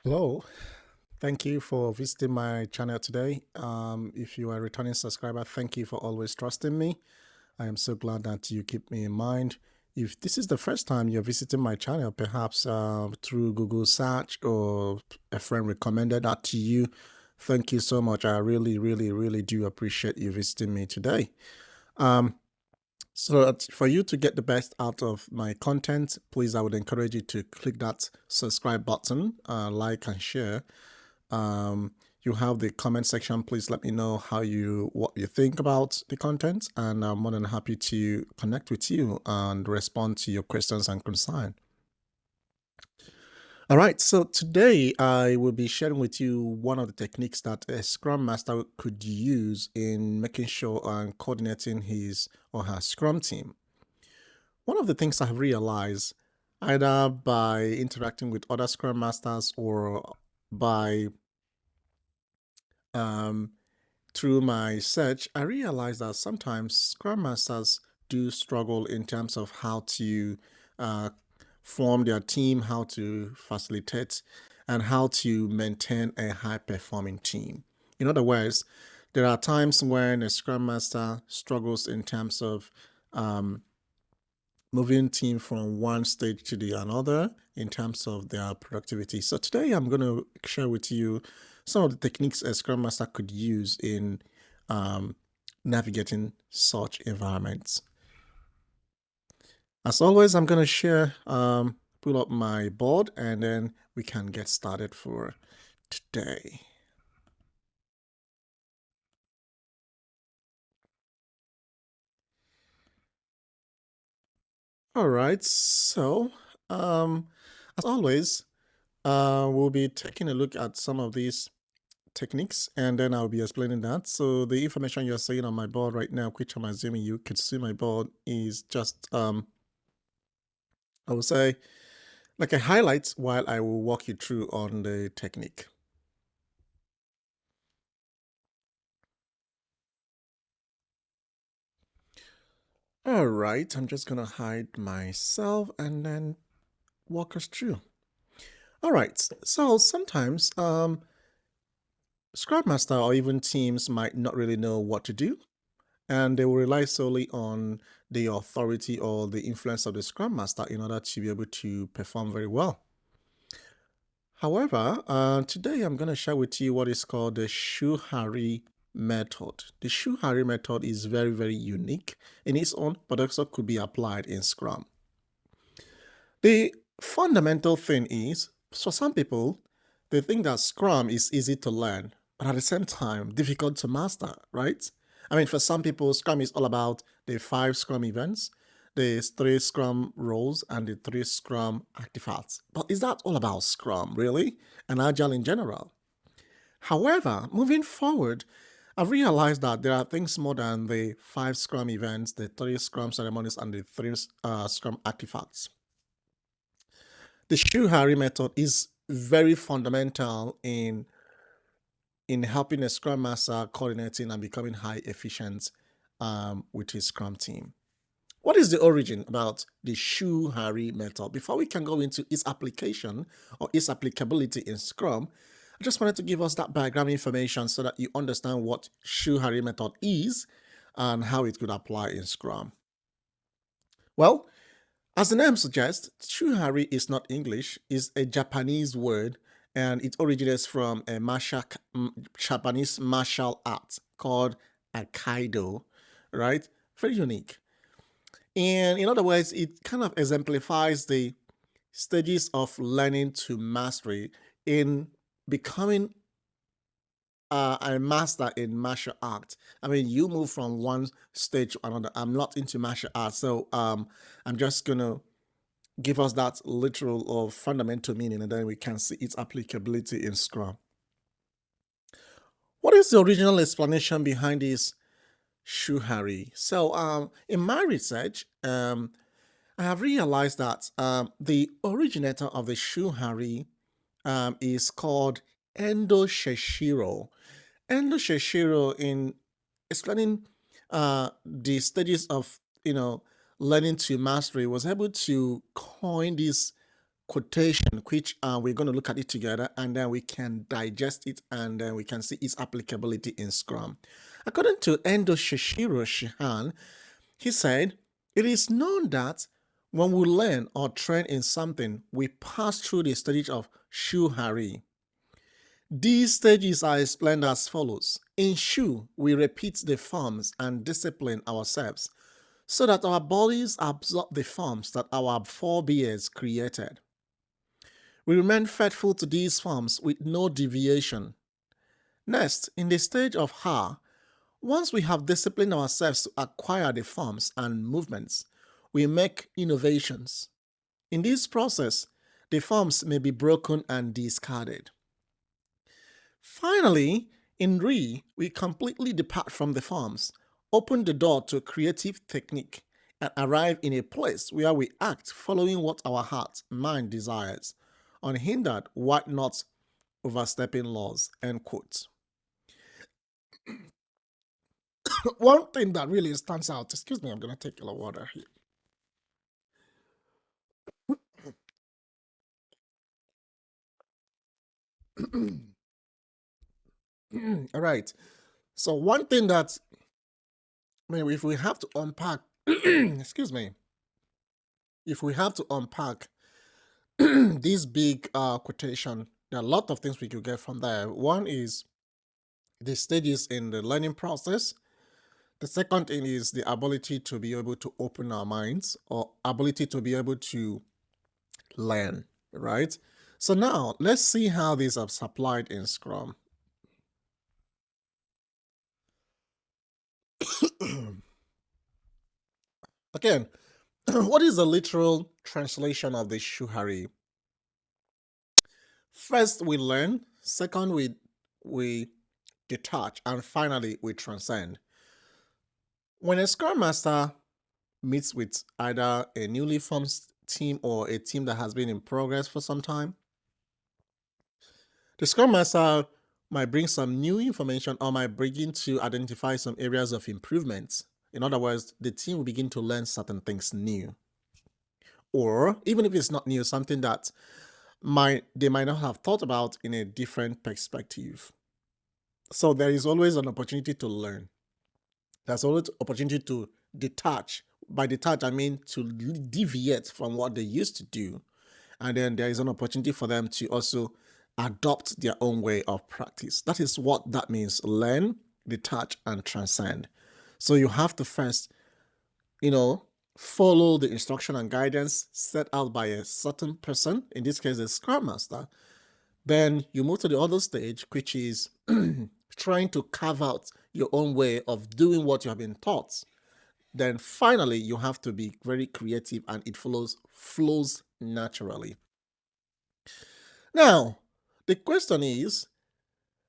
Hello, thank you for visiting my channel today. If you are a returning subscriber, thank you for always trusting me. I am so glad that you keep me in mind. If this is the first time you're visiting my channel, perhaps through Google search or a friend recommended that to you, thank you so much. I really do appreciate you visiting me today. Um, for you to get the best out of my content, please, I would encourage you to click that subscribe button, like and share. um, you have the comment section. Please let me know what you think about the content, and I'm more than happy to connect with you and respond to your questions and concern. All right, so today I will be sharing with you one of the techniques that a Scrum Master could use in making sure and coordinating his or her Scrum team. One of the things I've realized, either by interacting with other Scrum Masters or by um, through my search, I realized that sometimes Scrum Masters do struggle in terms of how to uh, form their team, how to facilitate, and how to maintain a high performing team. In other words, there are times when a Scrum Master struggles in terms of um, moving team from one stage to the another in terms of their productivity. So today I'm going to share with you some of the techniques a Scrum Master could use in um, navigating such environments. As always, I'm going to pull up my board, and then we can get started for today. All right, so as always, we'll be taking a look at some of these techniques, and then I'll be explaining that. So the information you're seeing on my board right now, which I'm assuming you could see my board, is just I would say like a highlight while I will walk you through on the technique. All right, I'm just gonna hide myself and then walk us through. All right, so sometimes Scrum Master or even teams might not really know what to do, and they will rely solely on the authority or the influence of the Scrum Master in order to be able to perform very well. However, today I'm going to share with you what is called the Shu Ha Ri method. The Shu Ha Ri method is very unique in its own, but also could be applied in Scrum. The fundamental thing is, for some people, they think that Scrum is easy to learn, but at the same time, difficult to master, right? I mean, for some people, Scrum is all about the 5 Scrum events, the 3 Scrum roles, and the 3 Scrum artifacts. But is that all about Scrum, really? And Agile in general? However, moving forward, I've realized that there are things more than the 5 Scrum events, the 3 Scrum ceremonies, and the 3 Scrum artifacts. The Shu Ha Ri method is very fundamental in helping a Scrum Master coordinating and becoming high efficient with his Scrum team. What is the origin about the Shu Ha Ri method? Before we can go into its application or its applicability in Scrum, I just wanted to give us that background information so that you understand what Shu Ha Ri method is and how it could apply in Scrum. Well, as the name suggests, Shu Ha Ri is not English, it's a Japanese word, and it originates from a Japanese martial art called Aikido, right? Very unique. And in other words, it kind of exemplifies the stages of learning to mastery in becoming a master in martial arts. I mean, you move from one stage to another. I'm not into martial arts, so I'm just gonna give us that literal or fundamental meaning, and then we can see its applicability in Scrum. What is the original explanation behind this Shu Ha Ri? So, in my research, I have realized that the originator of the Shu Ha Ri is called Endo Sheshiro. Endo Sheshiro, in explaining the stages of learning to mastery, was able to coin this quotation, which we're going to look at it together, and then we can digest it, and then we can see its applicability in Scrum. According to Endo Shishiro Shihan, he said, "It is known that when we learn or train in something, we pass through the stage of Shu Ha Ri. These stages are explained as follows. In Shu, we repeat the forms and discipline ourselves so that our bodies absorb the forms that our forebears created. We remain faithful to these forms with no deviation. Next, in the stage of Ha, once we have disciplined ourselves to acquire the forms and movements, we make innovations. In this process, the forms may be broken and discarded. Finally, in Ri, we completely depart from the forms, open the door to creative technique, and arrive in a place where we act following what our heart, mind desires, unhindered while not overstepping laws." End quote. One thing that really stands out, excuse me, I'm going to take a little water here. All right. So one thing that, if we have to unpack, excuse me, if we have to unpack this big quotation, there are a lot of things we could get from there. One is the stages in the learning process. The second thing is the ability to be able to open our minds, or ability to be able to learn, right? So now let's see how these are applied in Scrum. Again, what is the literal translation of the Shu Ha Ri? First, we learn. Second, we detach, and finally, we transcend. When a Scrum Master meets with either a newly formed team or a team that has been in progress for some time, the Scrum Master might bring some new information or might begin to identify some areas of improvement. In other words, the team will begin to learn certain things new. Or even if it's not new, something that they might not have thought about in a different perspective. So there is always an opportunity to learn. There's always opportunity to detach. By detach, I mean to deviate from what they used to do. And then there is an opportunity for them to also adopt their own way of practice. That is what that means: learn, detach, and transcend. So you have to first, follow the instruction and guidance set out by a certain person, in this case, the Scrum Master. Then you move to the other stage, which is trying to carve out your own way of doing what you have been taught. Then finally, you have to be very creative, and it flows naturally. Now, the question is,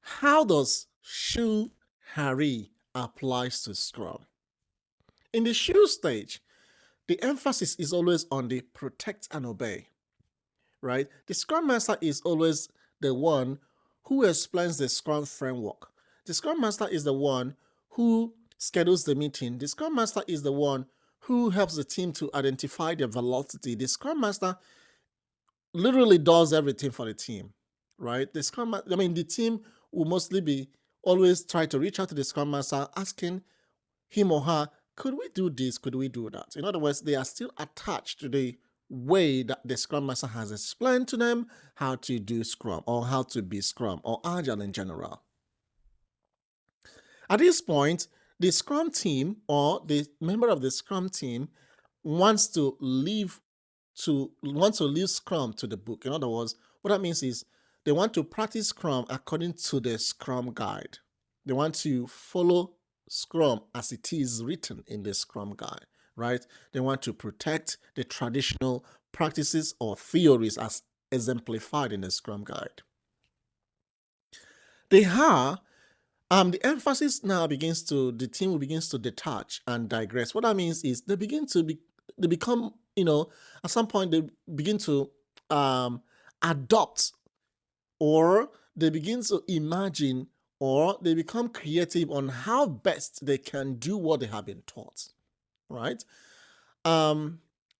how does Shu Ha Ri applies to Scrum? In the Shu stage, the emphasis is always on the protect and obey, right? The Scrum Master is always the one who explains the Scrum framework. The Scrum Master is the one who schedules the meeting. The Scrum Master is the one who helps the team to identify their velocity. The Scrum Master literally does everything for the team, right? The team will mostly be always try to reach out to the Scrum Master, asking him or her, could we do this? Could we do that? In other words, they are still attached to the way that the Scrum Master has explained to them how to do Scrum, or how to be Scrum, or Agile in general. At this point, the Scrum team, or the member of the Scrum team, wants to leave Scrum to the book. In other words, what that means is they want to practice Scrum according to the Scrum guide. They want to follow Scrum as it is written in the Scrum guide, right? They want to protect the traditional practices or theories as exemplified in the Scrum guide. The emphasis now the team begins to detach and digress. What that means is they become, at some point they begin to adopt, or they begin to imagine, or they become creative on how best they can do what they have been taught, right?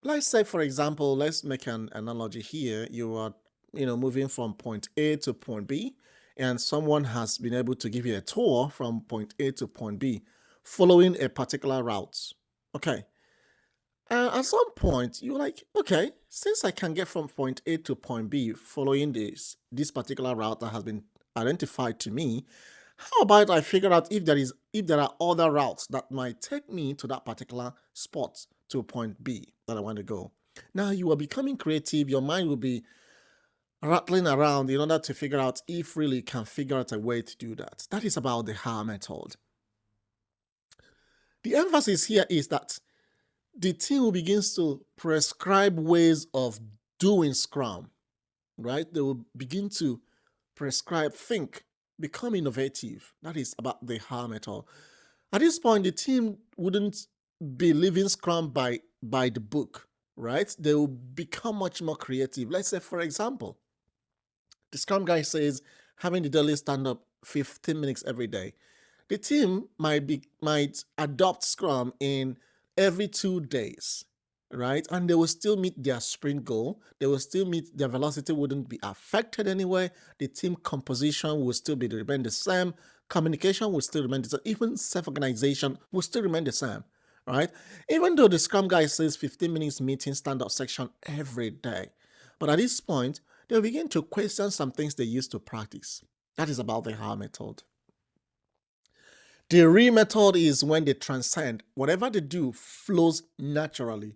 Let's say, for example, let's make an analogy here. You are, moving from point A to point B, and someone has been able to give you a tour from point A to point B, following a particular route. Okay. At some point, you're like, okay, since I can get from point A to point B following this particular route that has been identified to me, how about I figure out if there are other routes that might take me to that particular spot to point B that I want to go. Now you are becoming creative. Your mind will be rattling around in order to figure out if really you can figure out a way to do that. That is about the HAR method. The emphasis here is that the team will begins to prescribe ways of doing Scrum, right? They will begin to prescribe, think, become innovative. That is about the HAR method. At this point, the team wouldn't be living Scrum by the book, right? They will become much more creative. Let's say, for example, the Scrum guy says having the daily stand-up 15 minutes every day. The team might adopt Scrum in every 2 days, right? And they will still meet their sprint goal. They will still meet their velocity wouldn't be affected anyway. The team composition will still remain the same. Communication will still remain the same. Even self-organization will still remain the same, right? Even though the Scrum guy says 15 minutes meeting stand-up section every day. But at this point, they'll begin to question some things they used to practice. That is about the HAR method. The RE method is when they transcend. Whatever they do flows naturally,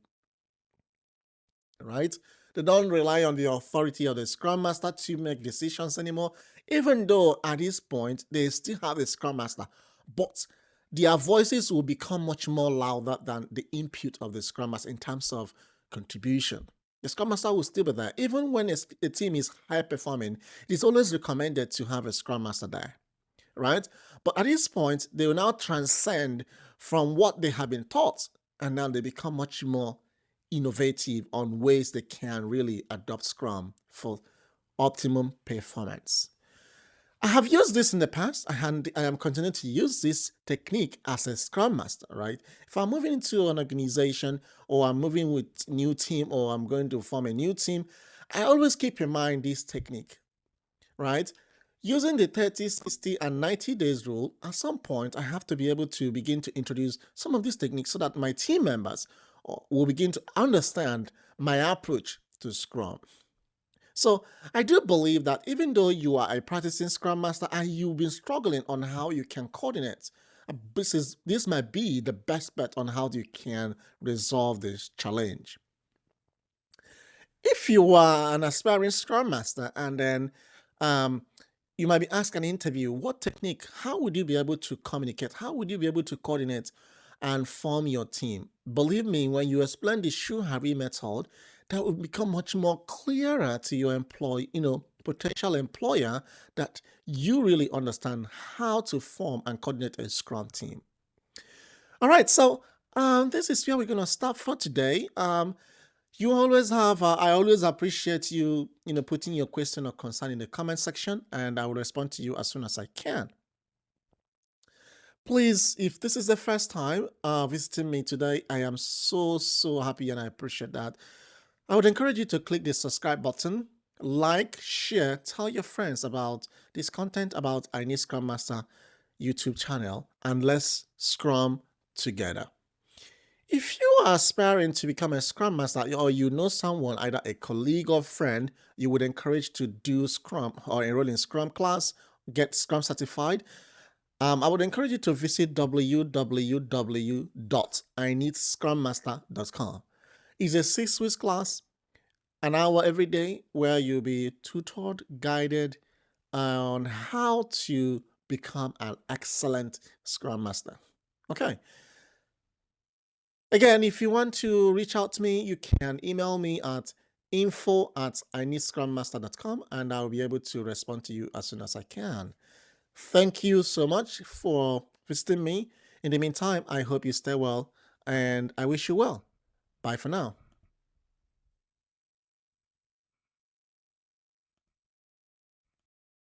right? They don't rely on the authority of the Scrum Master to make decisions anymore, even though at this point they still have a Scrum Master. But their voices will become much more louder than the input of the Scrum Master in terms of contribution. The Scrum Master will still be there. Even when a team is high performing, it is always recommended to have a Scrum Master there, right? But at this point, they will now transcend from what they have been taught, and now they become much more innovative on ways they can really adopt Scrum for optimum performance. I have used this in the past. I am continuing to use this technique as a Scrum Master, right? If I'm moving into an organization, or I'm moving with new team, or I'm going to form a new team, I always keep in mind this technique, right? Using the 30, 60, and 90 days rule, at some point, I have to be able to begin to introduce some of these techniques so that my team members will begin to understand my approach to Scrum. So I do believe that even though you are a practicing Scrum Master and you've been struggling on how you can coordinate, this might be the best bet on how you can resolve this challenge. If you are an aspiring Scrum Master and then you might be asked an interview, what technique, how would you be able to communicate? How would you be able to coordinate and form your team? Believe me, when you explain the Shu Ha Ri method, that will become much more clearer to your potential employer, that you really understand how to form and coordinate a Scrum team. All right, so this is where we're going to stop for today. You always have, I always appreciate you, putting your question or concern in the comment section, and I will respond to you as soon as I can. Please, if this is the first time visiting me today, I am so happy and I appreciate that. I would encourage you to click the subscribe button, like, share, tell your friends about this content about I Need Scrum Master YouTube channel, and let's Scrum together. If you are aspiring to become a Scrum Master, or you know someone, either a colleague or friend, you would encourage to do Scrum or enroll in Scrum class, get Scrum certified, I would encourage you to visit www.ineedscrummaster.com. It's a 6-week class, an hour every day, where you'll be tutored, guided on how to become an excellent Scrum Master. Okay. Again, if you want to reach out to me, you can email me at info@ineedscrummaster.com, and I'll be able to respond to you as soon as I can. Thank you so much for visiting me. In the meantime, I hope you stay well, and I wish you well. Bye for now.